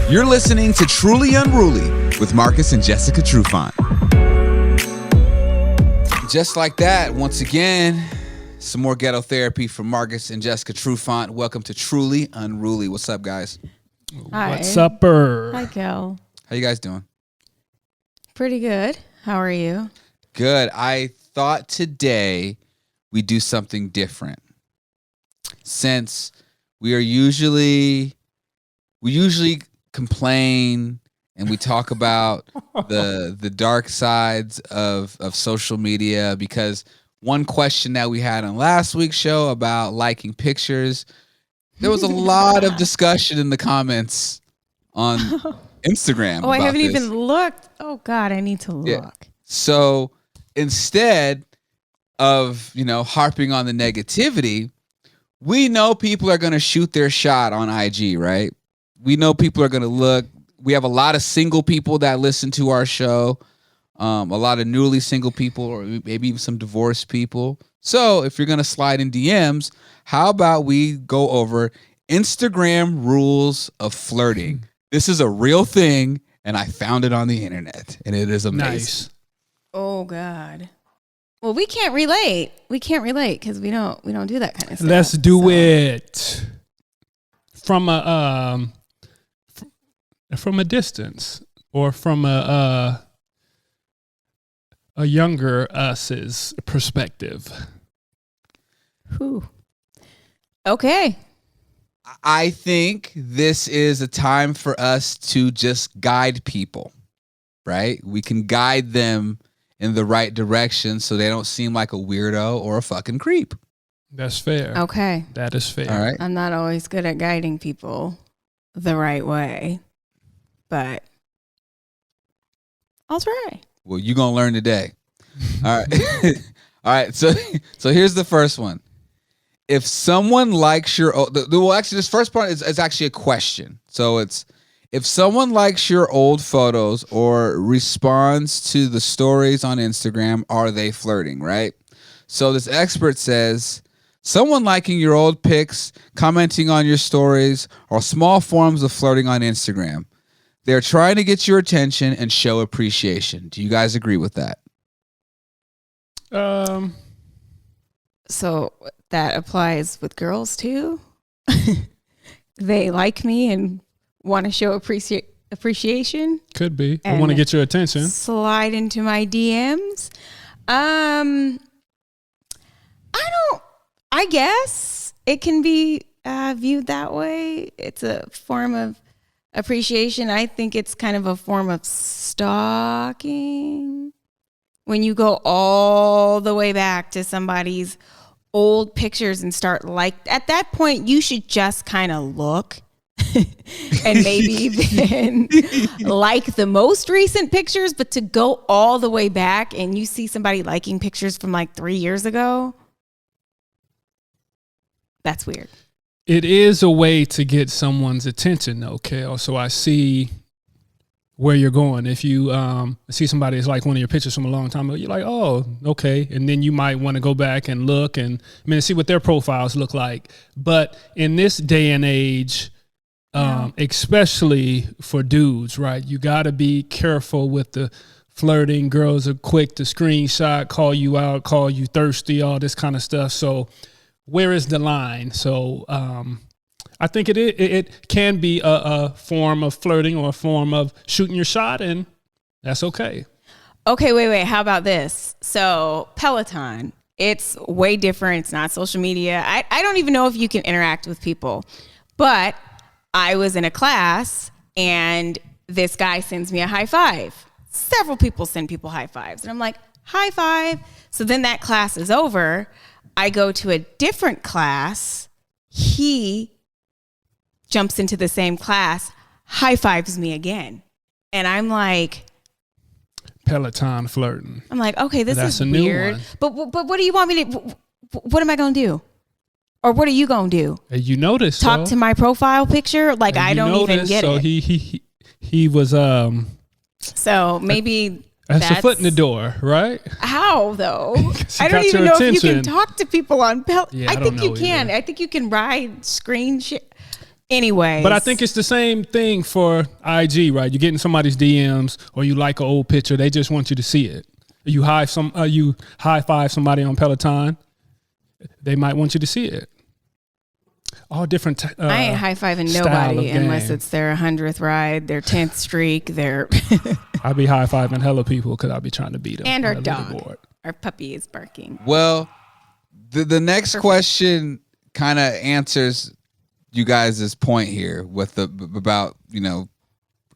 You're listening to Truly Unruly with Marcus and Jessica Trufant. Just like that, once again, some more ghetto therapy from Marcus and Jessica Trufant. Welcome to Truly Unruly. What's up, guys? Hi. What's upper? Hi, Kel. How you guys doing? Pretty good. How are you? Good. I thought today we'd do something different. Since we usually complain and we talk about the dark sides of social media, because one question that we had on last week's show about liking pictures, there was a lot of discussion in the comments on Instagram. I haven't this. even looked. Oh God, I need to look. Yeah. So instead of, harping on the negativity, we know people are going to shoot their shot on IG, right? We know people are going to look. We have a lot of single people that listen to our show, a lot of newly single people, or maybe even some divorced people. So if you're going to slide in DMs, how about we go over Instagram rules of flirting? This is a real thing, and I found it on the internet, and it is amazing. Nice. Oh God. Well, we can't relate. We can't relate because we don't do that kind of stuff. Let's do it from a distance, or from a younger us's perspective. Whew. Okay. I think this is a time for us to just guide people, right? We can guide them in the right direction so they don't seem like a weirdo or a fucking creep. That's fair. Okay. That is fair. All right. I'm not always good at guiding people the right way, but I'll try. Well, you're going to learn today. All right. All right. So here's the first one. If someone likes your, this first part is actually a question. So it's, if someone likes your old photos or responds to the stories on Instagram, are they flirting, right? So this expert says, someone liking your old pics, commenting on your stories, are small forms of flirting on Instagram. They're trying to get your attention and show appreciation. Do you guys agree with that? So that applies with girls too. They like me and want to show appreciation. Could be. I want to get your attention. Slide into my DMs. I guess it can be viewed that way. It's a form of appreciation. I think it's kind of a form of stalking. When you go all the way back to somebody's old pictures and start at that point, you should just kind of look and maybe then like the most recent pictures, but to go all the way back and you see somebody liking pictures from like 3 years ago, that's weird. It is a way to get someone's attention, though, Kel. So I see where you're going. If you see somebody that's like one of your pictures from a long time ago, you're like, oh, okay. And then you might want to go back and look and see what their profiles look like. But in this day and age, especially for dudes, right, you got to be careful with the flirting. Girls are quick to screenshot, call you out, call you thirsty, all this kind of stuff. So where is the line? So I think it can be a form of flirting or a form of shooting your shot, and that's okay. Okay, wait. How about this? So Peloton, it's way different. It's not social media. I don't even know if you can interact with people, but I was in a class and this guy sends me a high five. Several people send people high fives. And I'm like, high five. So then that class is over. I go to a different class. He jumps into the same class, high fives me again. And I'm like, Peloton flirting. I'm like, okay, this That's is a new weird. one. But what do you want me to, what am I going to do? Or what are you going to do? You noticed. Talk to my profile picture? Like, I don't even get so it. He was, so maybe that's a foot in the door, right? How though? I don't got even your know if you attention. can talk to people on Yeah, I think you can. either. I think you can ride screen shit. Anyways. But I think it's the same thing for IG, right? You get in somebody's DMs or you like an old picture. They just want you to see it. You high five somebody on Peloton. They might want you to see it. All different. I ain't high fiving nobody unless it's their 100th ride, their 10th streak, their. I be high fiving hella people because I be trying to beat them. And our dog, our puppy is barking. Well, the next question kind of answers you guys' point here with about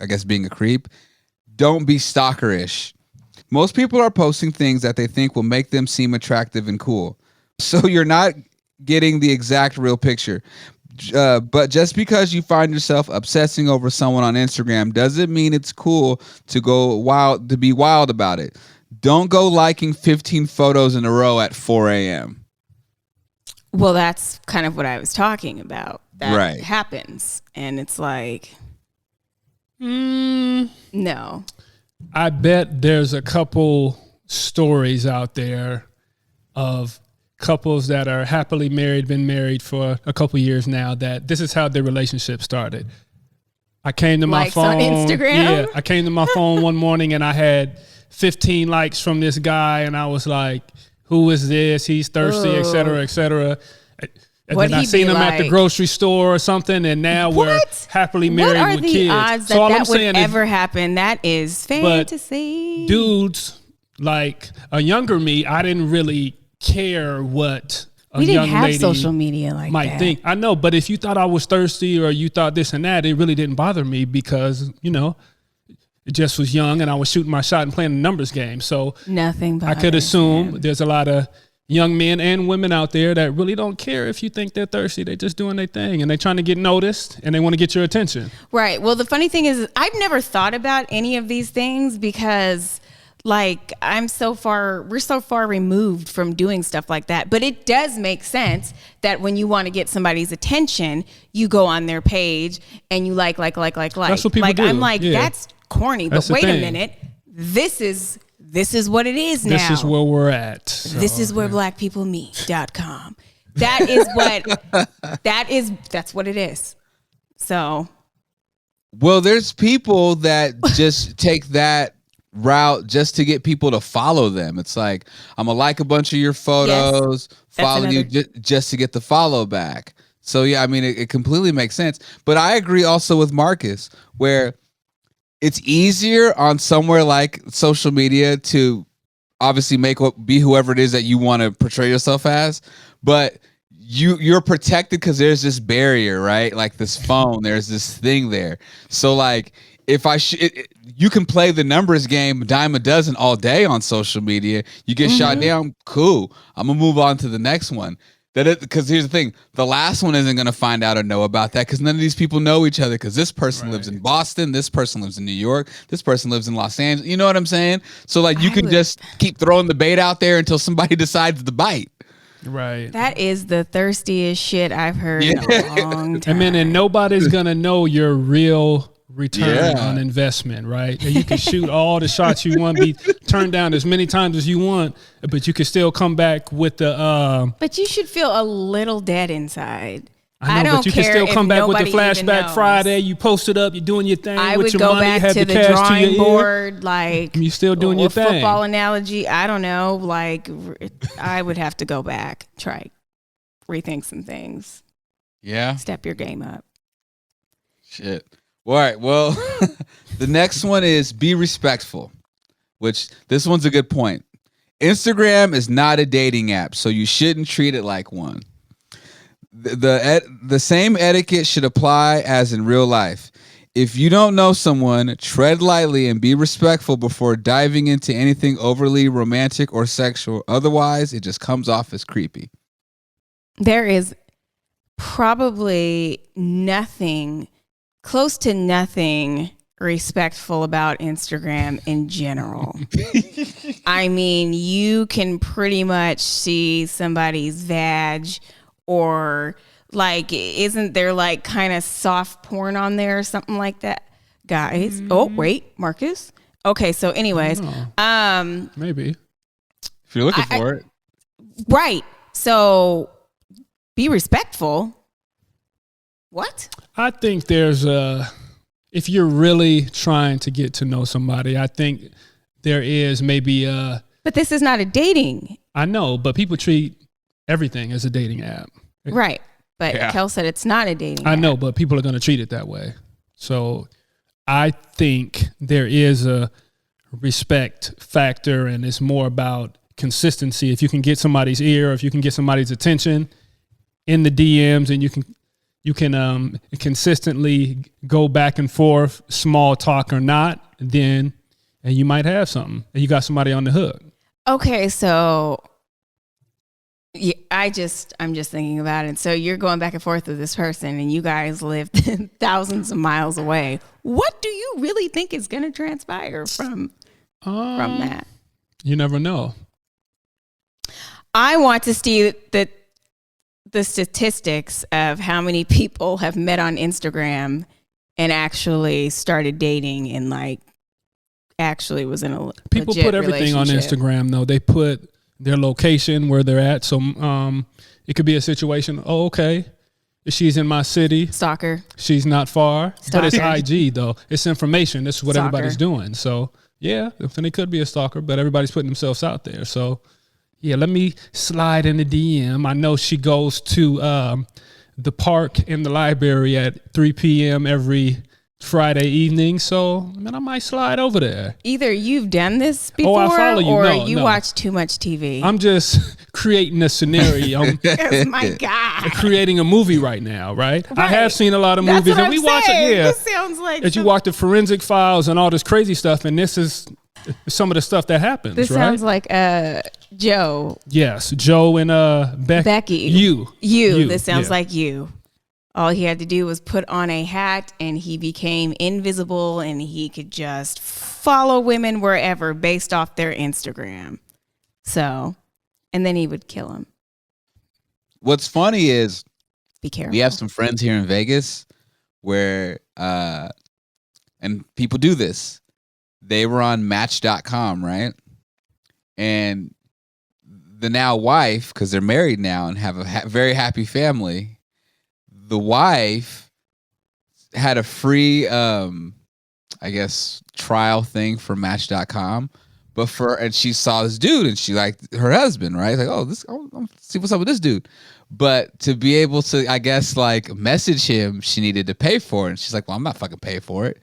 I guess being a creep. Don't be stalkerish. Most people are posting things that they think will make them seem attractive and cool. So you're not getting the exact real picture. But just because you find yourself obsessing over someone on Instagram doesn't mean it's cool to be wild about it. Don't go liking 15 photos in a row at 4 a.m. Well, that's kind of what I was talking about. That right. happens. And it's like, no. I bet there's a couple stories out there of couples that are happily married, been married for a couple years now, that this is how their relationship started. I came to my phone. On Instagram? Yeah, I came to my phone one morning and I had 15 likes from this guy, and I was like, who is this? He's thirsty, et cetera, et cetera. And then I seen him at the grocery store or something, and now we're happily married with kids. What are the odds that would ever happen? That is fantasy. But dudes, like a younger me, I didn't really care what a young lady we didn't have social media like might that. think. I know, but if you thought I was thirsty or you thought this and that, it really didn't bother me because, it just was young and I was shooting my shot and playing a numbers game. So nothing I could assume there's a lot of young men and women out there that really don't care if you think they're thirsty. They're just doing their thing and they're trying to get noticed and they want to get your attention. Right. Well, the funny thing is I've never thought about any of these things because we're so far removed from doing stuff like that. But it does make sense that when you want to get somebody's attention, you go on their page and you like. That's what people do. I'm like, yeah. That's corny. But wait a minute. This is what it is now. This is where we're at. So, this is where blackpeoplemeet.com. That is what that's what it is. So. Well, there's people that just take that route just to get people to follow them. It's like, I'm gonna like a bunch of your photos, follow you just to get the follow back. So yeah, I mean, it completely makes sense. But I agree also with Marcus, where it's easier on somewhere like social media to obviously be whoever it is that you want to portray yourself as, but you're protected because there's this barrier, right? Like this phone, there's this thing there. So like, if you can play the numbers game dime a dozen all day on social media. You get shot down, cool. I'm gonna move on to the next one. Because here's the thing, the last one isn't gonna find out or know about that because none of these people know each other. Because this person lives in Boston, this person lives in New York, this person lives in Los Angeles. You know what I'm saying? So like, you can just keep throwing the bait out there until somebody decides to bite. Right. That is the thirstiest shit I've heard in a long time. And nobody's gonna know your real return on investment, right? And you can shoot all the shots you want, be turned down as many times as you want, but you can still come back with the But you should feel a little dead inside. I know, but you can still come back with the flashback Friday. You post it up, you're doing your thing. I with would your go money, back had to the cash drawing to your board, like you still doing your thing. Football analogy, I don't know. Like I would have to go back, try rethink some things. Yeah, step your game up. Shit. All right. Well, the next one is be respectful, which this one's a good point. Instagram is not a dating app, so you shouldn't treat it like one. The same etiquette should apply as in real life. If you don't know someone, tread lightly and be respectful before diving into anything overly romantic or sexual. Otherwise, it just comes off as creepy. There is probably close to nothing respectful about Instagram in general. I mean, you can pretty much see somebody's vag, or like, isn't there like kind of soft porn on there or something like that? Guys. Oh, wait, Marcus. Okay, so anyways, maybe. If you're looking for it. Right. So be respectful. What? I think there's if you're really trying to get to know somebody, I think there is maybe But this is not a dating. I know, but people treat everything as a dating app. Right. But Kel said it's not a dating I app. know, but people are going to treat it that way. So I think there is a respect factor, and it's more about consistency. If you can get somebody's ear, if you can get somebody's attention in the DMs, and you can consistently go back and forth, small talk or not, then and you might have something. And you got somebody on the hook. Okay, so yeah, I'm just thinking about it. So you're going back and forth with this person, and you guys live thousands of miles away. What do you really think is going to transpire from that? You never know. I want to see the statistics of how many people have met on Instagram and actually started dating and like actually was in a people legit put everything on relationship. Instagram though. They put their location, where they're at. So it could be a situation. Oh, okay, she's in my city. Stalker. She's not far, but it's Stalker. IG though. It's information. This is what Stalker. everybody's doing. So yeah, then it could be a stalker, but everybody's putting themselves out there. So yeah, let me slide in the DM. I know she goes to the park and the library at 3 p.m. every Friday evening. So man, I might slide over there. Either you've done this before, I follow you. or No, you no. watch too much TV. I'm just creating a scenario. I'm Oh my God. creating a movie right now, right? I Right. have seen a lot of That's movies, what and I'm we watch it. saying. Yeah, This sounds like as you watch the Forensic Files and all this crazy stuff, and this is some of the stuff that happens. This right? sounds like Joe. Yes, Joe and Becky. You. This sounds Yeah. like you. All he had to do was put on a hat and he became invisible and he could just follow women wherever based off their Instagram. So, and then he would kill him. What's funny is Be careful. we have some friends here in Vegas where, and people do this. They were on Match.com, right? And the now wife, because they're married now and have a very happy family, the wife had a free, I guess, trial thing for Match.com. And she saw this dude and she liked her husband, right? Like, oh, I'll see what's up with this dude. But to be able to, I guess, like message him, she needed to pay for it. And she's like, well, I'm not fucking paying for it.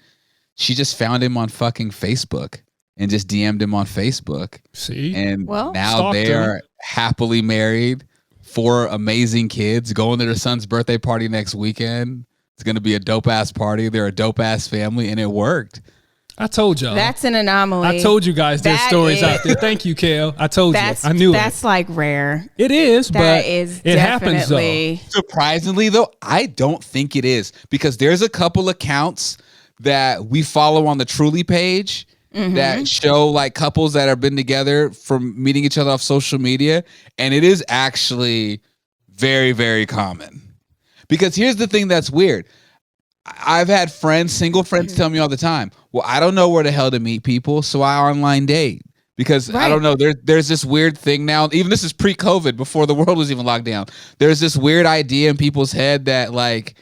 She just found him on fucking Facebook and just DM'd him on Facebook. See? And Well, now stalked they him. are happily married, 4 amazing kids, going to their son's birthday party next weekend. It's going to be a dope ass party. They're a dope ass family, and it worked. I told y'all. That's an anomaly. I told you guys there's That stories is- out there. Thank you, Kale. I told you. I knew That's it. like rare. It is, That but is it happens though. definitely. Surprisingly, though, I don't think it is, because there's a couple accounts that we follow on the Truly page that show like couples that have been together from meeting each other off social media, and it is actually very, very common. Because here's the thing that's weird. I've had friends, single friends, tell me all the time, well, I don't know where the hell to meet people, so I online date. Because I don't know, there's this weird thing now, even this is pre-COVID, before the world was even locked down. There's this weird idea in people's head that like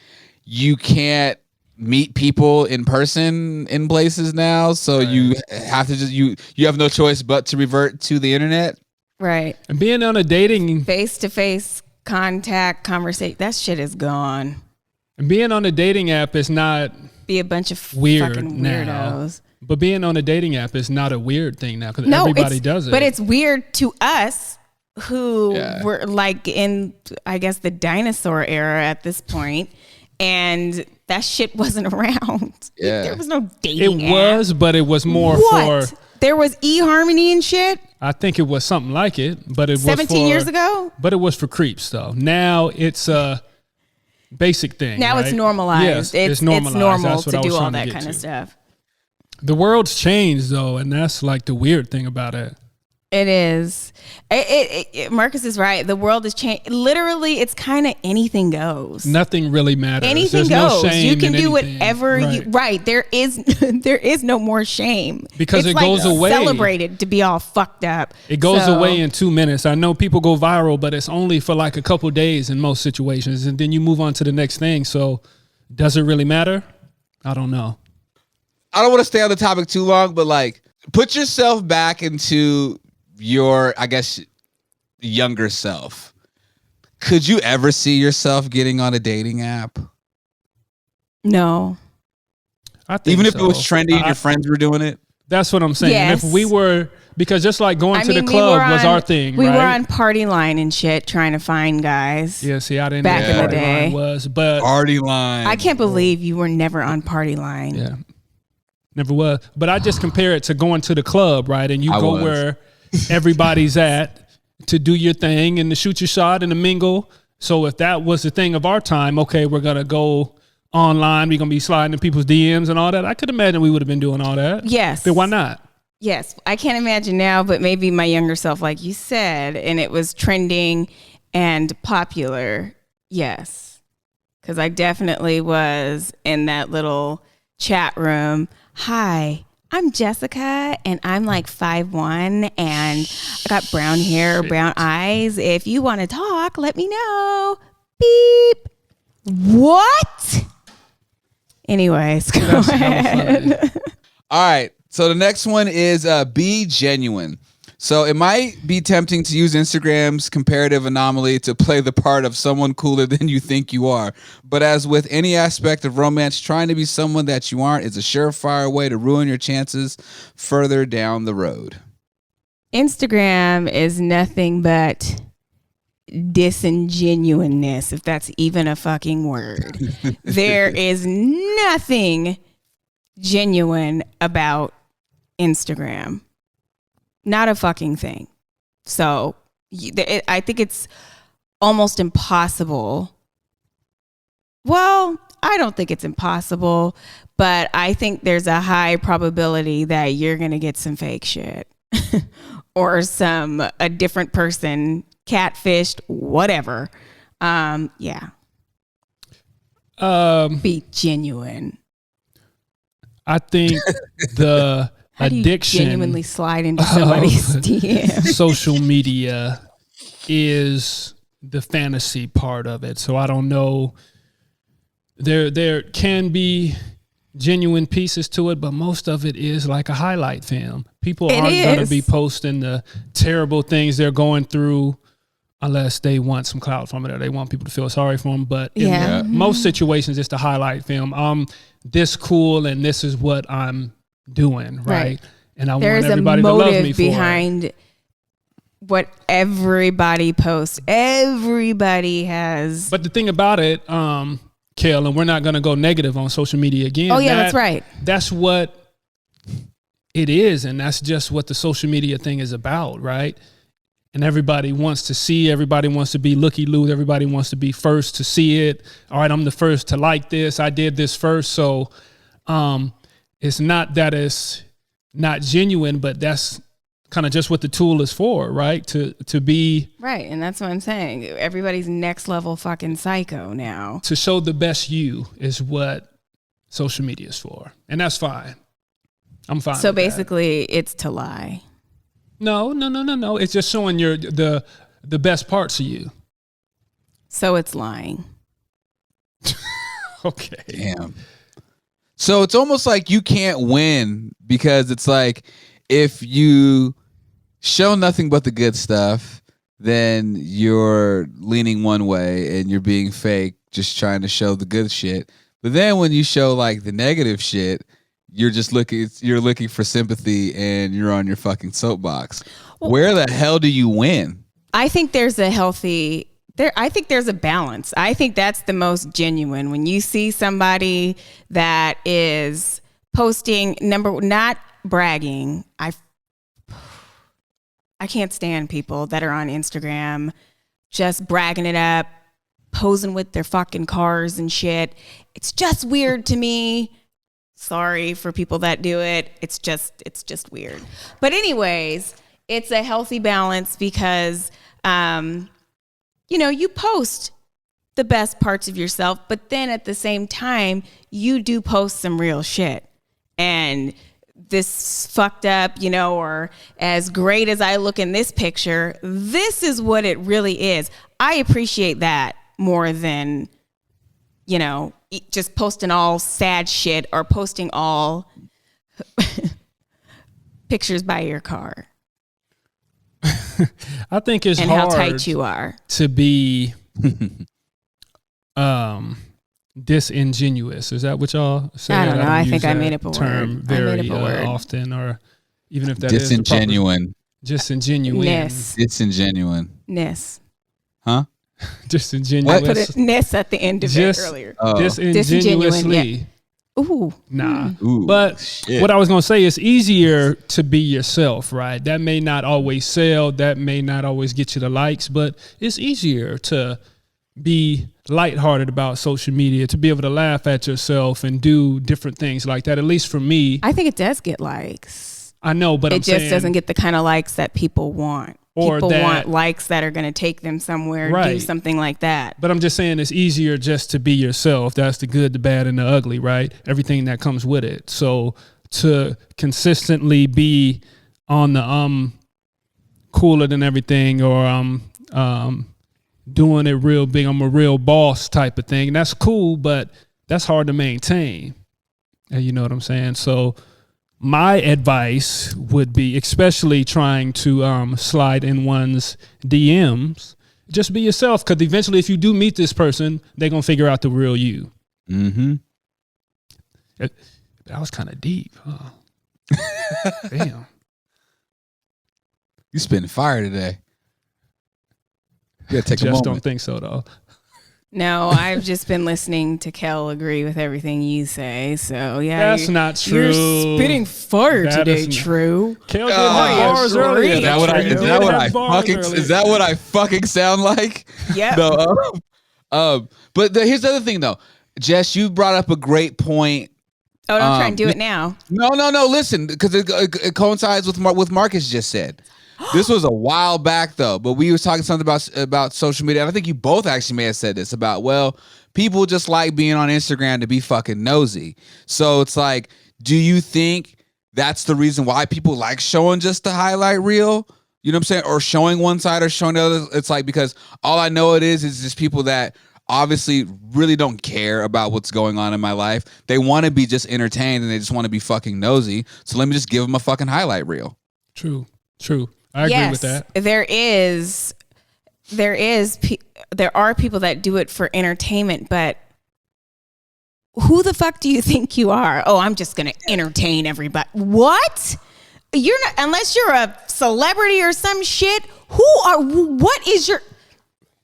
you can't meet people in person in places now, so you have to just you have no choice but to revert to the internet. Right. And being on a dating Face-to-face contact, conversation, that shit is gone. app is not Be a bunch of weird fucking now. weirdos. But being on a dating app is not a weird thing now, because No, everybody does it. But it's weird to us who Yeah. were like in, I guess, the dinosaur era at this point, and that shit wasn't around. Yeah. There was no dating it app. was, but it was more What? for. There was eHarmony and shit I think it was something like it, but it was 17 for, years ago. But it was for creeps though. Now it's a basic thing. Now it's right? normalized. Yes, it's normalized. normal That's what to I was do all trying that get kind of to. stuff. The world's changed though, and that's like the weird thing about it. It is. Marcus is right. The world has changed. Literally, it's kind of anything goes. Nothing really matters. Anything There's goes. No shame You can in do anything. whatever you. Right. Right. There is no more shame Because it's it goes away. Celebrated to be all fucked up. It goes So, away in 2 minutes. I know people go viral, but it's only for like a couple days in most situations, and then you move on to the next thing. So does it really matter? I don't know. I don't want to stay on the topic too long, but like, put yourself back into your, I guess, younger self. Could you ever see yourself getting on a dating app? No. I think even if so. it was trendy and your friends were doing it? That's what I'm saying. Yes. If we were, because just like going to the club was our thing, we right? were on Party Line and shit trying to find guys. Yeah, see, I didn't back know in the what Party day. Line was, but Party Line. I can't believe you were never on Party Line. yeah, never was. But I just compare it to going to the club, right? And you I go was. where everybody's at to do your thing and to shoot your shot and to mingle. So if that was the thing of our time, okay, we're gonna go online. We're gonna be sliding in people's DMs and all that. I could imagine we would have been doing all that. Yes. But why not? Yes. I can't imagine now, but maybe my younger self, like you said, and it was trending and popular. Yes. Because I definitely was in that little chat room. Hi, I'm Jessica, and I'm like 5'1", and I got brown hair, brown eyes. If you want to talk, let me know. Beep. What? Anyways, go ahead. All right. So the next one is be genuine. So it might be tempting to use Instagram's comparative anomaly to play the part of someone cooler than you think you are. But as with any aspect of romance, trying to be someone that you aren't is a surefire way to ruin your chances further down the road. Instagram is nothing but disingenuineness, if that's even a fucking word. There is nothing genuine about Instagram. Not a fucking thing. So I think it's almost impossible. Well, I don't think it's impossible, but I think there's a high probability that you're going to get some fake shit or a different person catfished, whatever. Yeah. Be genuine. I think the How do you addiction genuinely slide into somebody's DM? social media is the fantasy part of it. So I don't know. There can be genuine pieces to it, but most of it is like a highlight film. People aren't going to be posting the terrible things they're going through unless they want some clout from it or they want people to feel sorry for them. But in most situations, it's the highlight film. I'm this cool and this is what I'm doing, right? And I want everybody to love me for behind what everybody posts. Everybody has. But the thing about it, Kel, and we're not going to go negative on social media again. Oh, yeah, that's right. That's what it is. And that's just what the social media thing is about, right? And everybody wants to see, everybody wants to be looky-loo, everybody wants to be first to see it. All right, I'm the first to like this. I did this first. So it's not that it's not genuine, but that's kind of just what the tool is for, right? To be right. And that's what I'm saying. Everybody's next level fucking psycho now. To show the best you is what social media is for. And that's fine. I'm fine. So basically it's to lie. No. It's just showing the best parts of you. So it's lying. Okay. Damn. So it's almost like you can't win because it's like if you show nothing but the good stuff, then you're leaning one way and you're being fake, just trying to show the good shit. But then when you show like the negative shit, you're looking for sympathy and you're on your fucking soapbox. Well, where the hell do you win? I think there's a balance. I think that's the most genuine. When you see somebody that is posting not bragging. I can't stand people that are on Instagram just bragging it up, posing with their fucking cars and shit. It's just weird to me. Sorry for people that do it. It's just weird. But anyways, it's a healthy balance because, you post the best parts of yourself, but then at the same time, you do post some real shit. And this fucked up, or as great as I look in this picture, this is what it really is. I appreciate that more than, just posting all sad shit or posting all pictures by your car. I think it's and hard how tight you are to be disingenuous. Is that what y'all say? I don't know. I think I made up a term word. very often, or even if that disingenuine. Disingenuous. Disingenuine-ness. Huh? Disingenuous. I put a ness at the end of it earlier. Disingenuously. Ooh. Nah. Ooh, but shit. what I was going to say is easier to be yourself, right? That may not always sell. That may not always get you the likes, but it's easier to be lighthearted about social media, to be able to laugh at yourself and do different things like that. At least for me. I think it does get likes. I know, but it just doesn't get the kind of likes that people want. People want likes that are going to take them somewhere, right. Do something like that. But I'm just saying it's easier just to be yourself. That's the good, the bad, and the ugly, right? Everything that comes with it. So to consistently be on the cooler than everything, or doing it real big, I'm a real boss type of thing. That's cool, but that's hard to maintain. And you know what I'm saying? So my advice would be, especially trying to slide in one's DMs, just be yourself, because eventually if you do meet this person, they're going to figure out the real you. Mm-hmm. That was kind of deep. Huh? Damn. You spitting fire today. You gotta take a moment. Don't think so, though. No, I've just been listening to Kel agree with everything you say. So yeah, that's not true. You're spitting fire today, True. Kel did have bars earlier. Is that what I fucking sound like? Yeah. No. But here's the other thing, though. Jess, you brought up a great point. Oh, don't try and do it now. No. Listen, because it coincides with what Marcus just said. This was a while back, though, but we was talking something about social media. And I think you both actually may have said this about, well, people just like being on Instagram to be fucking nosy. So it's like, do you think that's the reason why people like showing just the highlight reel? You know what I'm saying? Or showing one side or showing the other? It's like, because all I know it is just people that obviously really don't care about what's going on in my life. They want to be just entertained and they just want to be fucking nosy. So let me just give them a fucking highlight reel. True. I agree with that. There are people that do it for entertainment, but who the fuck do you think you are? Oh, I'm just going to entertain everybody. What? You're not, unless you're a celebrity or some shit.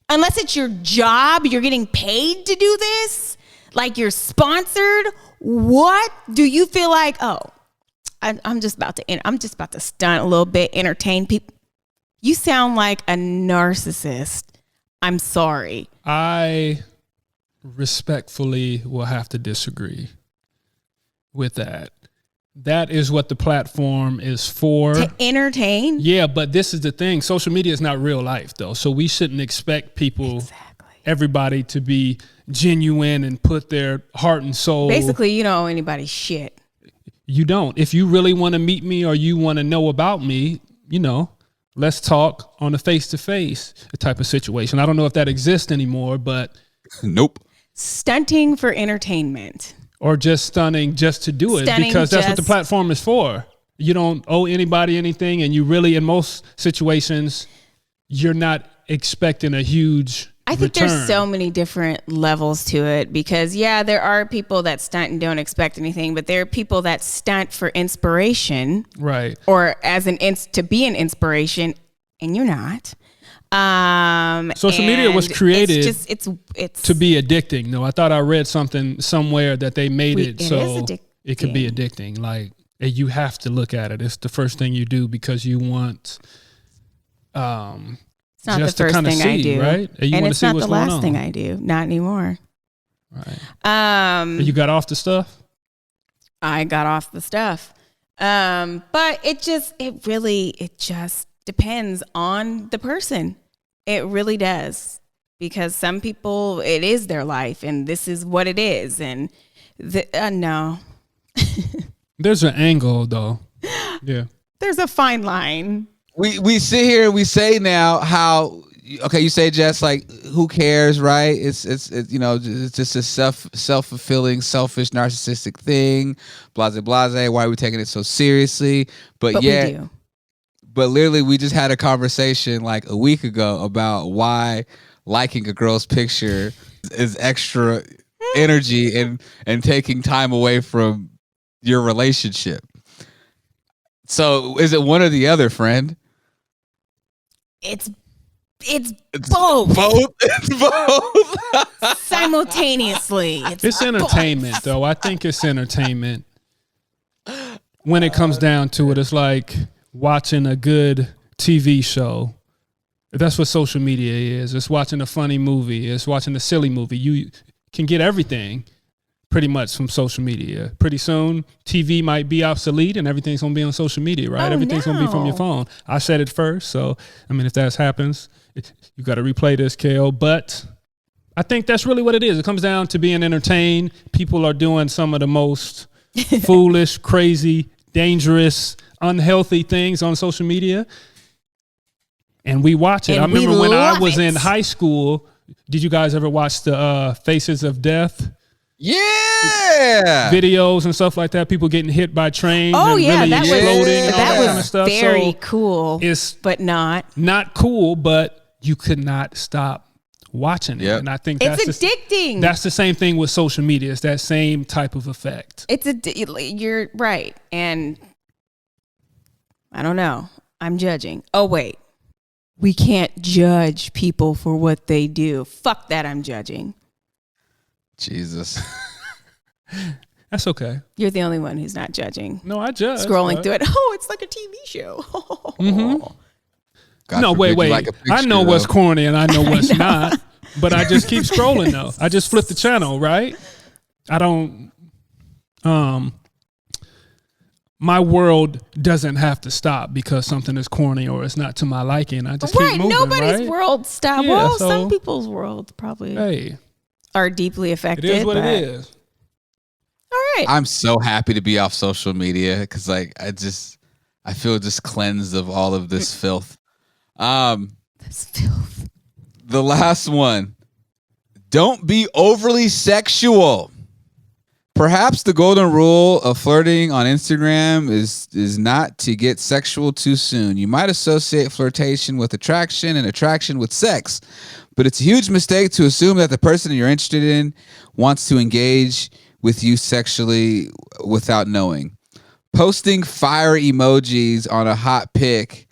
Unless it's your job, you're getting paid to do this, like you're sponsored. What do you feel like? Oh, I'm just about to stunt a little bit, entertain people. You sound like a narcissist. I'm sorry. I respectfully will have to disagree with that. That is what the platform is for. To entertain? Yeah, but this is the thing. Social media is not real life, though. So we shouldn't expect people, everybody, to be genuine and put their heart and soul. Basically, you don't owe anybody shit. You don't. If you really want to meet me or you want to know about me, let's talk on a face-to-face type of situation. I don't know if that exists anymore, but nope. Stunting for entertainment. Or just stunning just to do it, because that's what the platform is for. You don't owe anybody anything, and you really, in most situations, you're not expecting a huge I think return. There's so many different levels to it, because there are people that stunt and don't expect anything, but there are people that stunt for inspiration, right? Or to be an inspiration, and you're not. Social media was created it's to be addicting. No, I thought I read something somewhere that they made it so it could be addicting. Like, you have to look at it. It's the first thing you do because you want. It's not just the first thing I do, right? And it's not the last thing I do. Not anymore. Right. You got off the stuff? I got off the stuff. But it just depends on the person. It really does. Because some people, it is their life and this is what it is. And no. There's an angle, though. Yeah. There's a fine line. We sit here and we say now how okay, you say, Jess, like, who cares, right? It's you know, it's just a self-fulfilling, selfish, narcissistic thing. Blase, blase. Why are we taking it so seriously? But we yet, do. but literally, we just had a conversation like a week ago about why liking a girl's picture is extra energy and taking time away from your relationship. So is it one or the other, friend? It's both. Both. It's both. Simultaneously. It's entertainment, though. I think it's entertainment. When it comes down to it, it's like watching a good TV show. That's what social media is. It's watching a funny movie. It's watching a silly movie. You can get everything pretty much from social media. Pretty soon, TV might be obsolete and everything's going to be on social media, right? Everything's going to be from your phone. I said it first. So, I mean, if that happens, you got to replay this, Kale. But I think that's really what it is. It comes down to being entertained. People are doing some of the most foolish, crazy, dangerous, unhealthy things on social media. And we watch it. And I remember when I was it. in high school, did you guys ever watch the Faces of Death? Yeah. Videos and stuff like that. People getting hit by trains and really exploding and all that kind of stuff. Very cool. But not cool, but you could not stop watching it. Yep. And I think it's addicting. That's the same thing with social media. It's that same type of effect. You're right. And I don't know. I'm judging. Oh, wait. We can't judge people for what they do. Fuck that, I'm judging. Jesus. That's okay. You're the only one who's not judging. No, I judge. Scrolling through it. Oh, it's like a TV show. Mm-hmm. No, wait. Like I know what's corny and I know what's not, but I just keep scrolling though. I just flip the channel, right? I don't, my world doesn't have to stop because something is corny or it's not to my liking. I just keep moving, nobody's world stop. Yeah, well, some people's worlds probably are deeply affected. It is what it is. All right. I'm so happy to be off social media because like I feel just cleansed of all of this filth. This filth. The last one. Don't be overly sexual. Perhaps the golden rule of flirting on Instagram is not to get sexual too soon. You might associate flirtation with attraction and attraction with sex, but it's a huge mistake to assume that the person you're interested in wants to engage with you sexually without knowing. Posting fire emojis on a hot pic,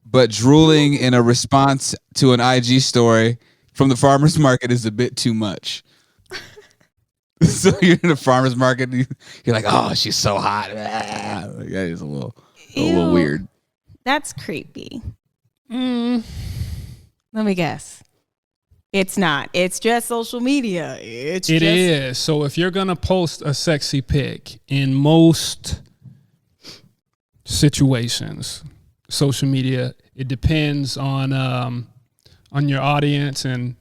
but drooling in a response to an IG story from the farmer's market is a bit too much. So you're in a farmer's market, and you're like, oh, she's so hot. Yeah, it's a little weird. That's creepy. Let me guess. It's not. It's just social media. It is. So if you're going to post a sexy pic in most situations, social media, it depends on your audience and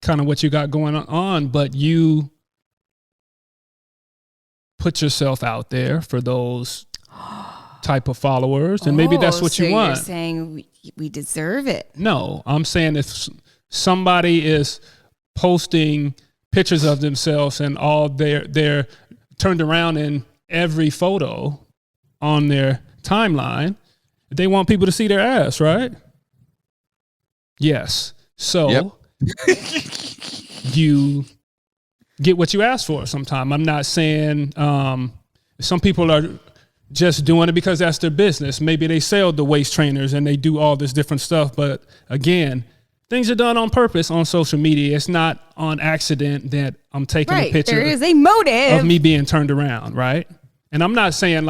kind of what you got going on, but you put yourself out there for those type of followers, and maybe that's what you want. You're saying we deserve it. No, I'm saying if somebody is posting pictures of themselves and all they're turned around in every photo on their timeline, they want people to see their ass, right? Yes. So you get what you ask for sometime. I'm not saying some people are just doing it because that's their business. Maybe they sell the waist trainers and they do all this different stuff. But again, things are done on purpose on social media. It's not on accident that I'm taking a picture. There is a motive of me being turned around, right? And I'm not saying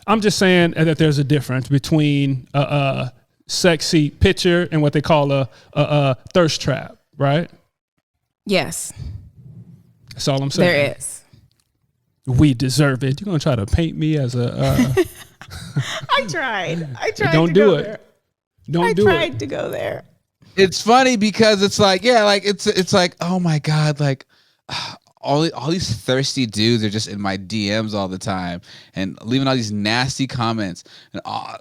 I'm just saying that there's a difference between a sexy picture and what they call a thirst trap, right? Yes. That's all I'm saying. There is. We deserve it. You're going to try to paint me as a... I tried. Don't do it. Don't do it. I tried to go there. It's funny because it's like, it's like, oh my God, like all these thirsty dudes are just in my DMs all the time and leaving all these nasty comments. And I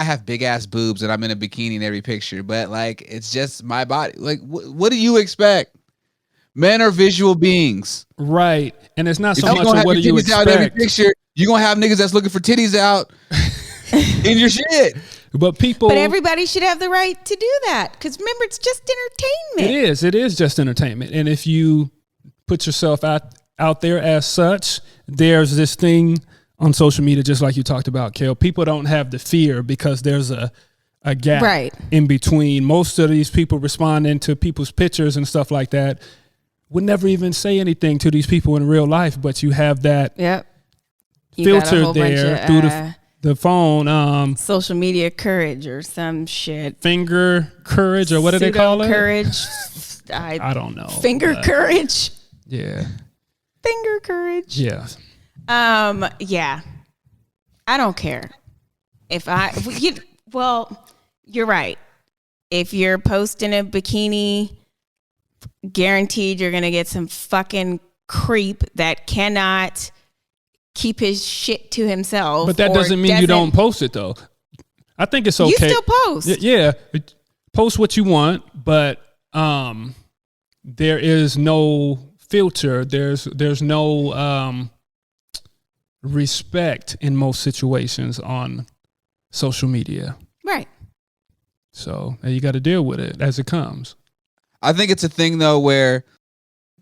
have big ass boobs and I'm in a bikini in every picture, but like it's just my body. Like what do you expect? Men are visual beings, right? And it's not so much of what do you expect. out every picture. You're gonna have niggas that's looking for titties out in your shit. But everybody should have the right to do that because remember, it's just entertainment. It is just entertainment. And if you put yourself out there as such, there's this thing on social media, just like you talked about, Kel. People don't have the fear because there's a gap in between. Most of these people responding to people's pictures and stuff like that would never even say anything to these people in real life, but you have that filter there through the phone. Social media courage or some shit. Finger courage or what do they call it? Courage. I don't know. Finger courage. Yeah. Finger courage. Yeah. Yeah. I don't care. You're right. If you're posting a bikini, guaranteed you're going to get some fucking creep that cannot keep his shit to himself. But that doesn't mean you don't post it, though. I think it's okay. You still post. Yeah. Post what you want, but there is no filter. There's no respect in most situations on social media. Right. So you got to deal with it as it comes. I think it's a thing though where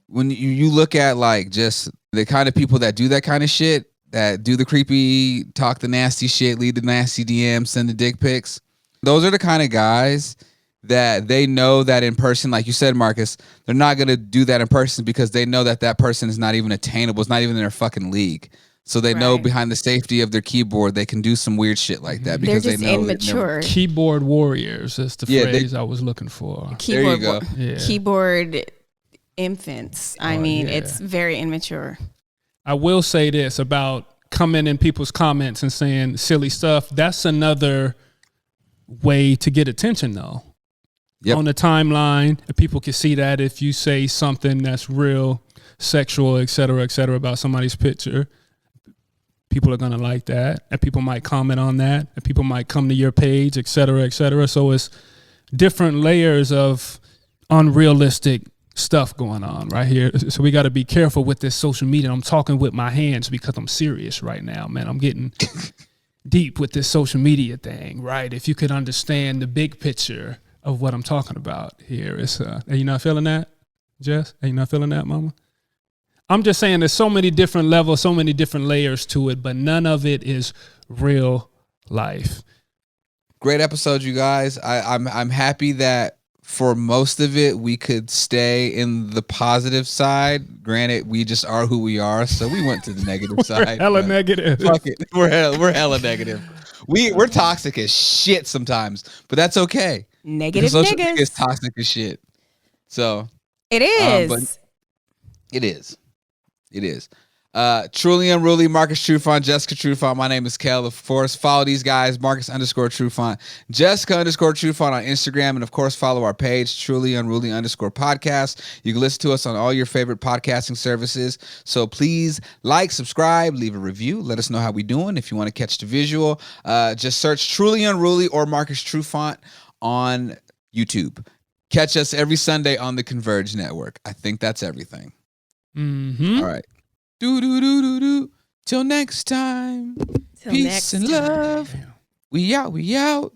when you look at like just the kind of people that do that kind of shit, that do the creepy, talk the nasty shit, lead the nasty DMs, send the dick pics, those are the kind of guys that they know that in person, like you said, Marcus, they're not going to do that in person because they know that that person is not even attainable. It's not even in their fucking league. So they know behind the safety of their keyboard, they can do some weird shit like that because they're just they know immature. Keyboard warriors is the phrase I was looking for. There you go. Keyboard infants. It's very immature. I will say this about coming in people's comments and saying silly stuff. That's another way to get attention, though. On the timeline, people can see that if you say something that's real sexual, et cetera, about somebody's picture, people are going to like that, and people might comment on that, and people might come to your page, et cetera, et cetera. So it's different layers of unrealistic stuff going on right here. So we got to be careful with this social media. I'm talking with my hands because I'm serious right now, man. I'm getting deep with this social media thing, right? If you could understand the big picture of what I'm talking about here. It's are you not feeling that, Jess? Are you not feeling that, Mama? I'm just saying there's so many different levels, so many different layers to it, but none of it is real life. Great episode, you guys. I'm happy that for most of it we could stay in the positive side. Granted, we just are who we are, so we went to the negative side. Hella negative. Fuck it. We're hella negative. We're toxic as shit sometimes, but that's okay. Negative social niggas. media is toxic as shit. So it is. But it is. It is. Truly Unruly, Marcus Trufant, Jessica Trufant. My name is Kel. Of course, follow these guys, Marcus_Trufant, Jessica_Trufant on Instagram, and of course, follow our page, Truly Unruly _podcast. You can listen to us on all your favorite podcasting services. So please like, subscribe, leave a review. Let us know how we doing. If you want to catch the visual, just search Truly Unruly or Marcus Trufant on YouTube. Catch us every Sunday on the Converge Network. I think that's everything. Mm-hmm. All right. Do. Till next time. Peace and love. We out.